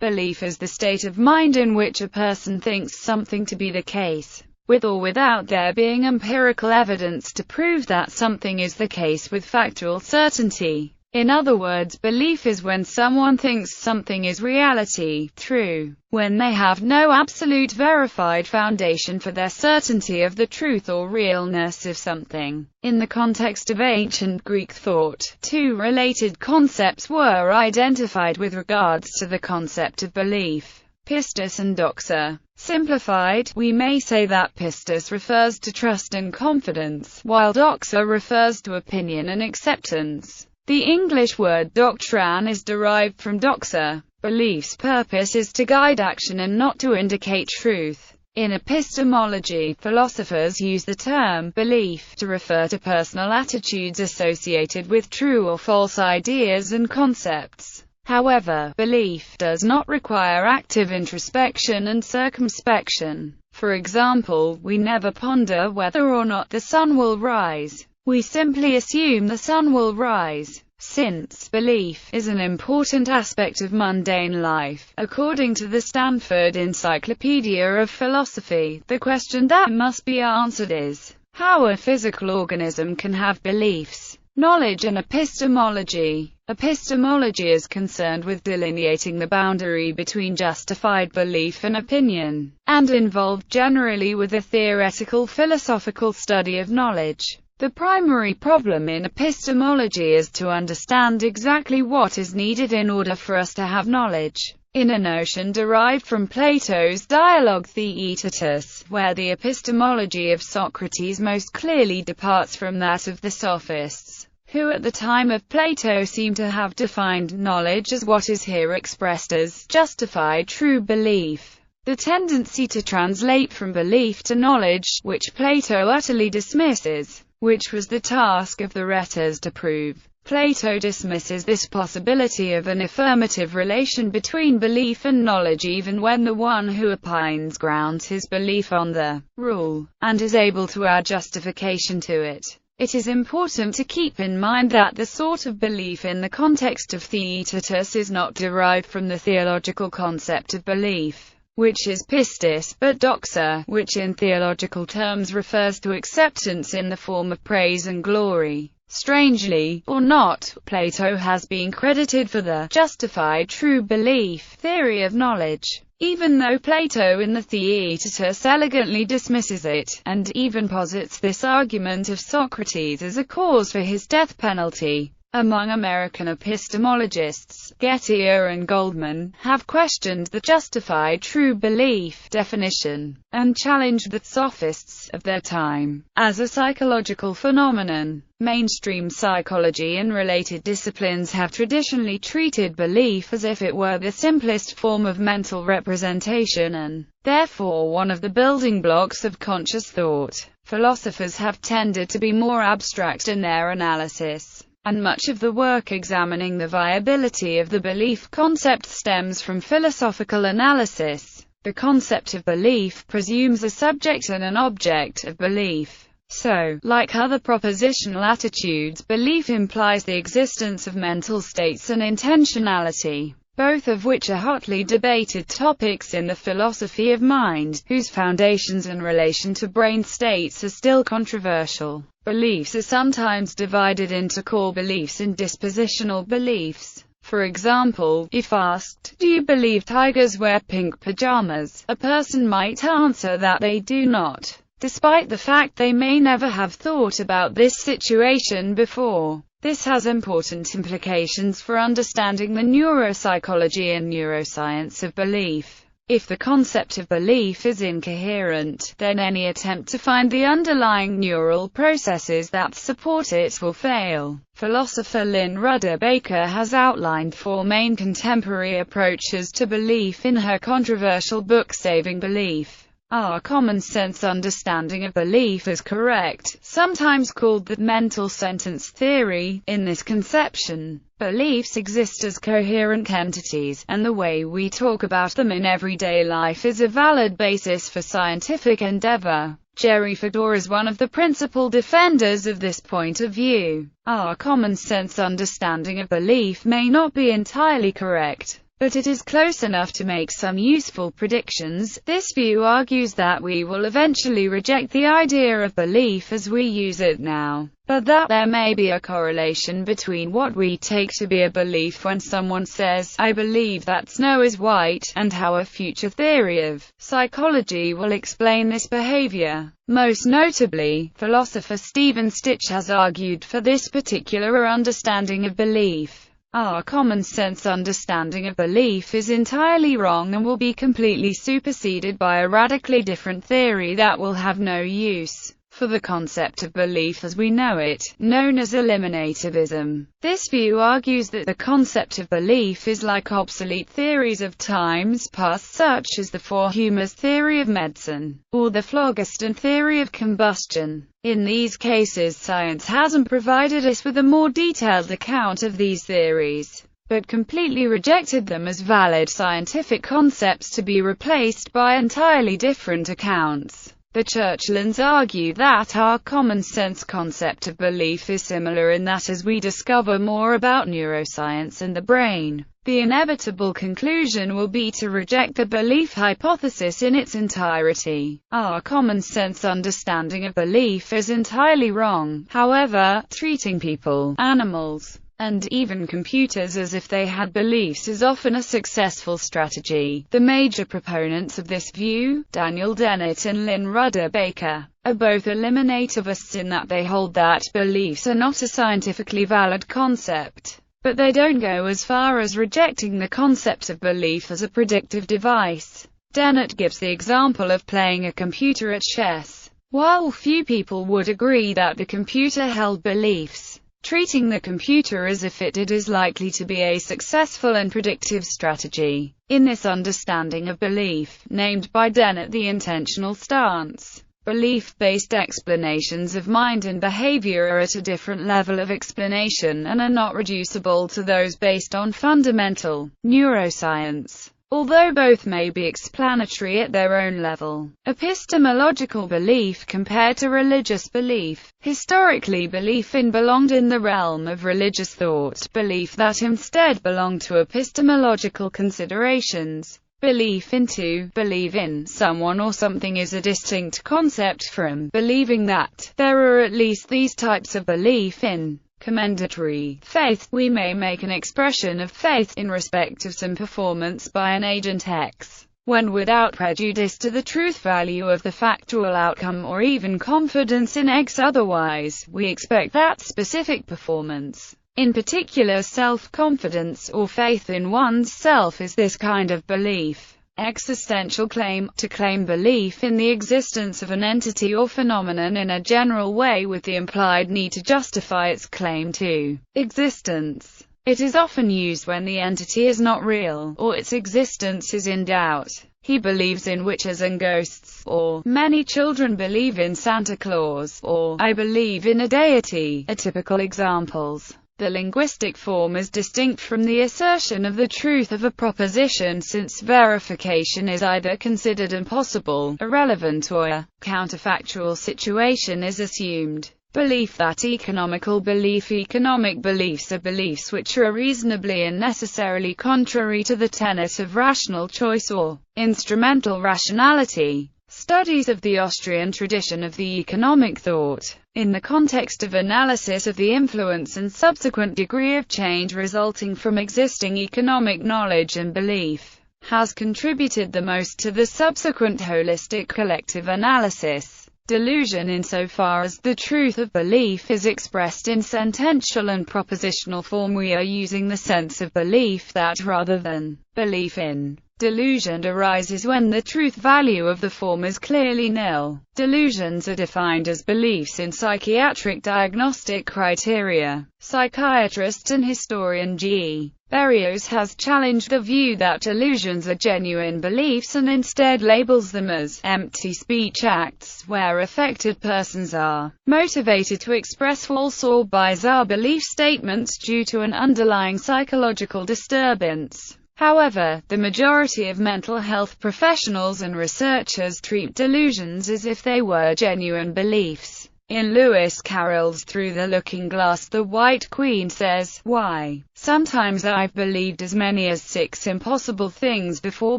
Belief is the state of mind in which a person thinks something to be the case, with or without there being empirical evidence to prove that something is the case with factual certainty. In other words, belief is when someone thinks something is reality, true, when they have no absolute verified foundation for their certainty of the truth or realness of something. In the context of ancient Greek thought, two related concepts were identified with regards to the concept of belief: pistis and doxa. Simplified, we may say that pistis refers to trust and confidence, while doxa refers to opinion and acceptance. The English word doctrine is derived from doxa. Belief's purpose is to guide action and not to indicate truth. In epistemology, philosophers use the term belief to refer to personal attitudes associated with true or false ideas and concepts. However, belief does not require active introspection and circumspection. For example, we never ponder whether or not the sun will rise. We simply assume the sun will rise. Since belief is an important aspect of mundane life, according to the Stanford Encyclopedia of Philosophy, the question that must be answered is, how a physical organism can have beliefs. Knowledge and epistemology. Epistemology is concerned with delineating the boundary between justified belief and opinion, and involved generally with a theoretical philosophical study of knowledge. The primary problem in epistemology is to understand exactly what is needed in order for us to have knowledge. In a notion derived from Plato's dialogue Theaetetus, where the epistemology of Socrates most clearly departs from that of the Sophists, who at the time of Plato seem to have defined knowledge as what is here expressed as justified true belief. The tendency to translate from belief to knowledge, which Plato utterly dismisses, which was the task of the rhetors to prove. Plato dismisses this possibility of an affirmative relation between belief and knowledge even when the one who opines grounds his belief on the rule, and is able to add justification to it. It is important to keep in mind that the sort of belief in the context of Theaetetus is not derived from the theological concept of belief, which is pistis, but doxa, which in theological terms refers to acceptance in the form of praise and glory. Strangely, or not, Plato has been credited for the justified true belief theory of knowledge, even though Plato in the Theaetetus elegantly dismisses it, and even posits this argument of Socrates as a cause for his death penalty. Among American epistemologists, Gettier and Goldman have questioned the justified true belief definition, and challenged the sophists of their time as a psychological phenomenon. Mainstream psychology and related disciplines have traditionally treated belief as if it were the simplest form of mental representation and, therefore, one of the building blocks of conscious thought. Philosophers have tended to be more abstract in their analysis, and much of the work examining the viability of the belief concept stems from philosophical analysis. The concept of belief presumes a subject and an object of belief. So, like other propositional attitudes, belief implies the existence of mental states and intentionality, both of which are hotly debated topics in the philosophy of mind, whose foundations and relation to brain states are still controversial. Beliefs are sometimes divided into core beliefs and dispositional beliefs. For example, if asked, "Do you believe tigers wear pink pajamas?" a person might answer that they do not, despite the fact they may never have thought about this situation before. This has important implications for understanding the neuropsychology and neuroscience of belief. If the concept of belief is incoherent, then any attempt to find the underlying neural processes that support it will fail. Philosopher Lynn Rudder Baker has outlined 4 main contemporary approaches to belief in her controversial book Saving Belief. Our common-sense understanding of belief is correct, sometimes called the mental sentence theory. In this conception, beliefs exist as coherent entities, and the way we talk about them in everyday life is a valid basis for scientific endeavor. Jerry Fedor is one of the principal defenders of this point of view. Our common-sense understanding of belief may not be entirely correct. but it is close enough to make some useful predictions. This view argues that we will eventually reject the idea of belief as we use it now, but that there may be a correlation between what we take to be a belief when someone says, "I believe that snow is white," and how a future theory of psychology will explain this behavior. Most notably, philosopher Stephen Stich has argued for this particular understanding of belief. Our common-sense understanding of belief is entirely wrong and will be completely superseded by a radically different theory that will have no use for the concept of belief as we know it, known as eliminativism. This view argues that the concept of belief is like obsolete theories of times past such as the Forhumer's theory of medicine, or the phlogiston theory of combustion. In these cases, science hasn't provided us with a more detailed account of these theories, but completely rejected them as valid scientific concepts to be replaced by entirely different accounts. The Churchlands argue that our common-sense concept of belief is similar in that as we discover more about neuroscience and the brain, the inevitable conclusion will be to reject the belief hypothesis in its entirety. Our common-sense understanding of belief is entirely wrong. However, treating people, animals, and even computers as if they had beliefs is often a successful strategy. The major proponents of this view, Daniel Dennett and Lynn Rudder Baker, are both eliminativists in that they hold that beliefs are not a scientifically valid concept, but they don't go as far as rejecting the concept of belief as a predictive device. Dennett gives the example of playing a computer at chess. While few people would agree that the computer held beliefs, treating the computer as if it did is likely to be a successful and predictive strategy. In this understanding of belief, named by Dennett the intentional stance, belief-based explanations of mind and behavior are at a different level of explanation and are not reducible to those based on fundamental neuroscience, although both may be explanatory at their own level. Epistemological belief compared to religious belief. Historically, belief in belonged in the realm of religious thought, belief that instead belonged to epistemological considerations. Belief in to believe in someone or something is a distinct concept from believing that there are at least these types of belief in. Commendatory faith. We may make an expression of faith in respect of some performance by an agent X, when without prejudice to the truth value of the factual outcome or even confidence in X otherwise, we expect that specific performance. In particular, self-confidence or faith in one's self is this kind of belief. Existential claim, to claim belief in the existence of an entity or phenomenon in a general way with the implied need to justify its claim to existence. It is often used when the entity is not real, or its existence is in doubt. He believes in witches and ghosts, or many children believe in Santa Claus, or I believe in a deity, are typical examples. The linguistic form is distinct from the assertion of the truth of a proposition since verification is either considered impossible, irrelevant or a counterfactual situation is assumed. Belief that economical belief. Economic beliefs are beliefs which are reasonably and necessarily contrary to the tenet of rational choice or instrumental rationality. Studies of the Austrian tradition of the economic thought, in the context of analysis of the influence and subsequent degree of change resulting from existing economic knowledge and belief, has contributed the most to the subsequent holistic collective analysis. Delusion. Insofar as the truth of belief is expressed in sentential and propositional form, we are using the sense of belief that rather than belief in. Delusion arises when the truth value of the form is clearly nil. Delusions are defined as beliefs in psychiatric diagnostic criteria. Psychiatrist and historian G. Berrios has challenged the view that delusions are genuine beliefs and instead labels them as empty speech acts, where affected persons are motivated to express false or bizarre belief statements due to an underlying psychological disturbance. However, the majority of mental health professionals and researchers treat delusions as if they were genuine beliefs. In Lewis Carroll's Through the Looking Glass, the White Queen says, "Why, sometimes I've believed as many as 6 impossible things before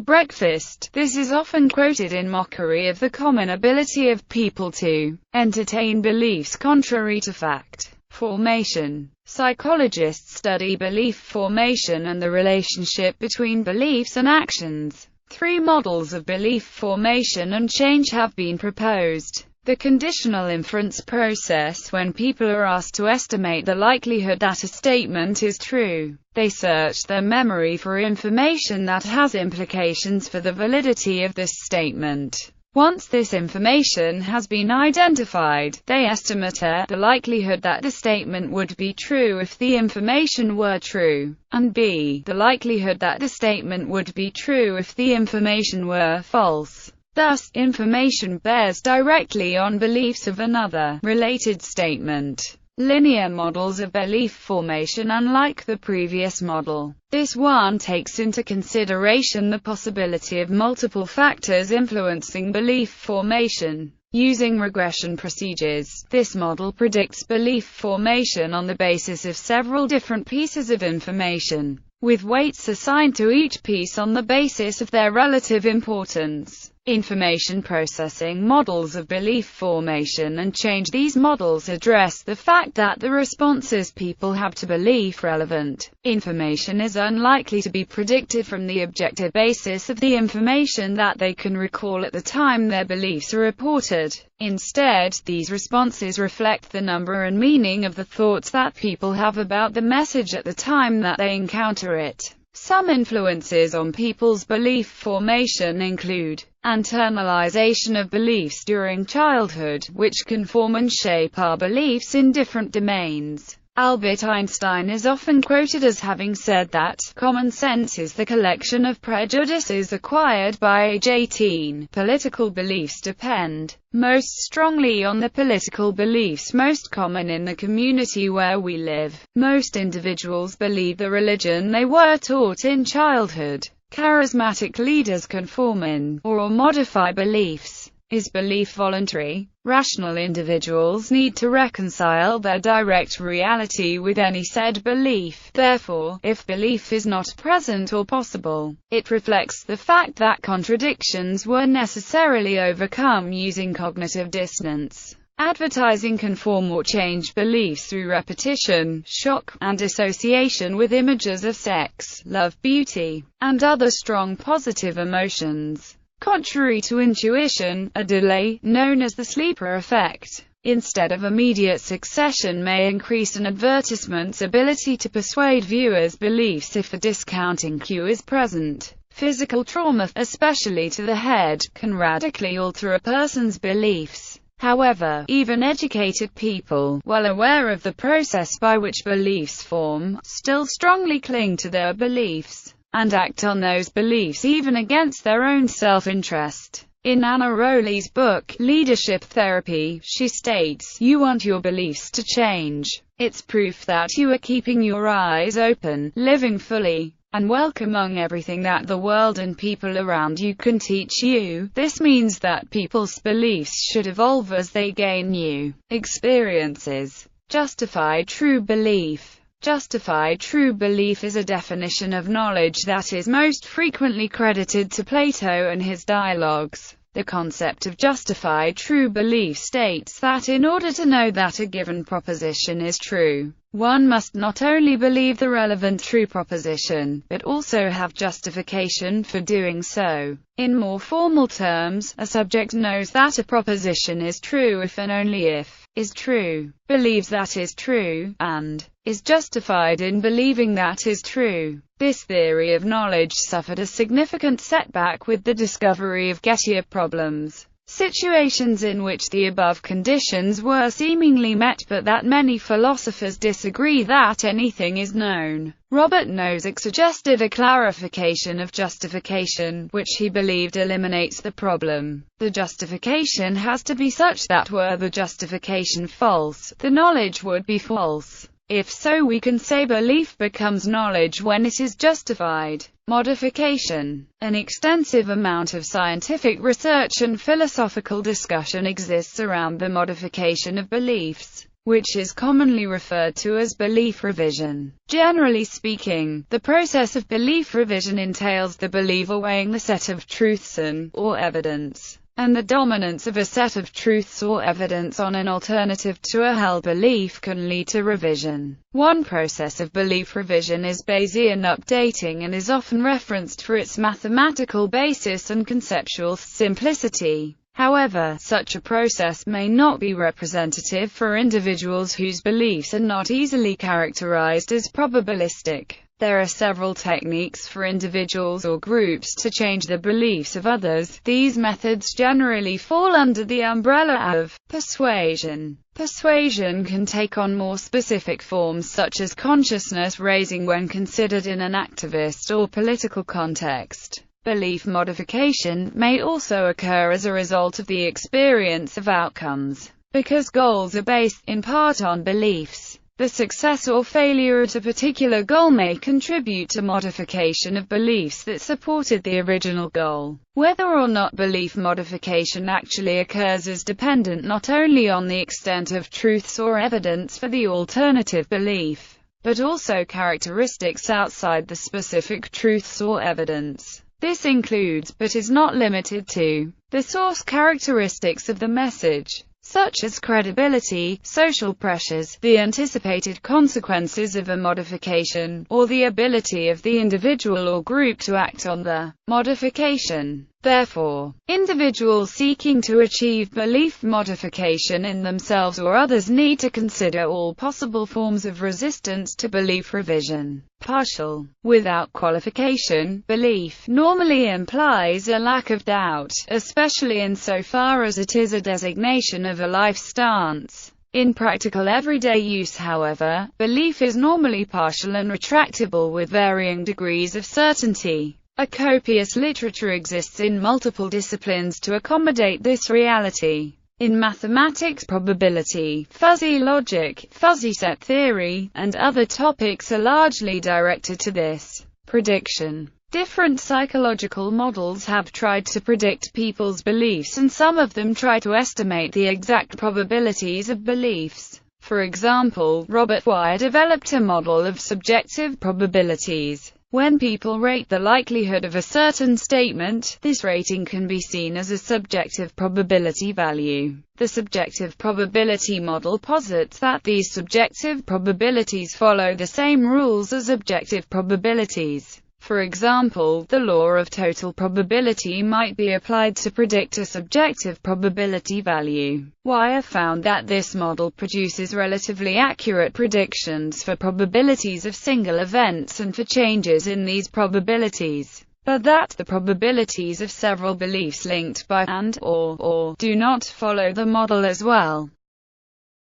breakfast." This is often quoted in mockery of the common ability of people to entertain beliefs contrary to fact formation. Psychologists study belief formation and the relationship between beliefs and actions. 3 models of belief formation and change have been proposed. The conditional inference process: when people are asked to estimate the likelihood that a statement is true, they search their memory for information that has implications for the validity of this statement. Once this information has been identified, they estimate the likelihood that the statement would be true if the information were true, and the likelihood that the statement would be true if the information were false. Thus, information bears directly on beliefs of another, related statement. Linear models of belief formation. Unlike the previous model, this one takes into consideration the possibility of multiple factors influencing belief formation. Using regression procedures, this model predicts belief formation on the basis of several different pieces of information, with weights assigned to each piece on the basis of their relative importance. Information processing models of belief formation and change. These models address the fact that the responses people have to belief-relevant information is unlikely to be predicted from the objective basis of the information that they can recall at the time their beliefs are reported. Instead, these responses reflect the number and meaning of the thoughts that people have about the message at the time that they encounter it. Some influences on people's belief formation include internalization of beliefs during childhood, which can form and shape our beliefs in different domains. Albert Einstein is often quoted as having said that common sense is the collection of prejudices acquired by age 18. Political beliefs depend most strongly on the political beliefs most common in the community where we live. Most individuals believe the religion they were taught in childhood. Charismatic leaders can form in or modify beliefs. Is belief voluntary? Rational individuals need to reconcile their direct reality with any said belief. Therefore, if belief is not present or possible, it reflects the fact that contradictions were necessarily overcome using cognitive dissonance. Advertising can form or change beliefs through repetition, shock, and association with images of sex, love, beauty, and other strong positive emotions. Contrary to intuition, a delay, known as the sleeper effect, instead of immediate succession may increase an advertisement's ability to persuade viewers' beliefs if a discounting cue is present. Physical trauma, especially to the head, can radically alter a person's beliefs. However, even educated people, well aware of the process by which beliefs form, still strongly cling to their beliefs and act on those beliefs even against their own self-interest. In Anna Rowley's book, Leadership Therapy, she states, "You want your beliefs to change. It's proof that you are keeping your eyes open, living fully and welcoming everything that the world and people around you can teach you. This means that people's beliefs should evolve as they gain new experiences." Justified true belief. Justified true belief is a definition of knowledge that is most frequently credited to Plato and his dialogues. The concept of justified true belief states that in order to know that a given proposition is true, one must not only believe the relevant true proposition, but also have justification for doing so. In more formal terms, a subject knows that a proposition is true if and only if is true, believes that is true, and is justified in believing that is true. This theory of knowledge suffered a significant setback with the discovery of Gettier problems, situations in which the above conditions were seemingly met but that many philosophers disagree that anything is known. Robert Nozick suggested a clarification of justification, which he believed eliminates the problem. The justification has to be such that were the justification false, the knowledge would be false. If so, we can say belief becomes knowledge when it is justified. modification. An extensive amount of scientific research and philosophical discussion exists around the modification of beliefs, which is commonly referred to as belief revision. Generally speaking, the process of belief revision entails the believer weighing the set of truths or evidence, and the dominance of a set of truths or evidence on an alternative to a held belief can lead to revision. One process of belief revision is Bayesian updating and is often referenced for its mathematical basis and conceptual simplicity. However, such a process may not be representative for individuals whose beliefs are not easily characterized as probabilistic. There are several techniques for individuals or groups to change the beliefs of others. These methods generally fall under the umbrella of persuasion. Persuasion can take on more specific forms such as consciousness raising when considered in an activist or political context. Belief modification may also occur as a result of the experience of outcomes, because goals are based, in part, on beliefs. The success or failure at a particular goal may contribute to modification of beliefs that supported the original goal. Whether or not belief modification actually occurs is dependent not only on the extent of truths or evidence for the alternative belief, but also characteristics outside the specific truths or evidence. This includes, but is not limited to, the source characteristics of the message, such as credibility, social pressures, the anticipated consequences of a modification, or the ability of the individual or group to act on the modification. Therefore, individuals seeking to achieve belief modification in themselves or others need to consider all possible forms of resistance to belief revision. Partial. Without qualification, belief normally implies a lack of doubt, especially insofar as it is a designation of a life stance. In practical everyday use, however, belief is normally partial and retractable with varying degrees of certainty. A copious literature exists in multiple disciplines to accommodate this reality. In mathematics, probability, fuzzy logic, fuzzy set theory, and other topics are largely directed to this prediction. Different psychological models have tried to predict people's beliefs, and some of them try to estimate the exact probabilities of beliefs. For example, Robert Wire developed a model of subjective probabilities. When people rate the likelihood of a certain statement, this rating can be seen as a subjective probability value. The subjective probability model posits that these subjective probabilities follow the same rules as objective probabilities. For example, the law of total probability might be applied to predict a subjective probability value. Wire found that this model produces relatively accurate predictions for probabilities of single events and for changes in these probabilities, but that the probabilities of several beliefs linked by and/or do not follow the model as well.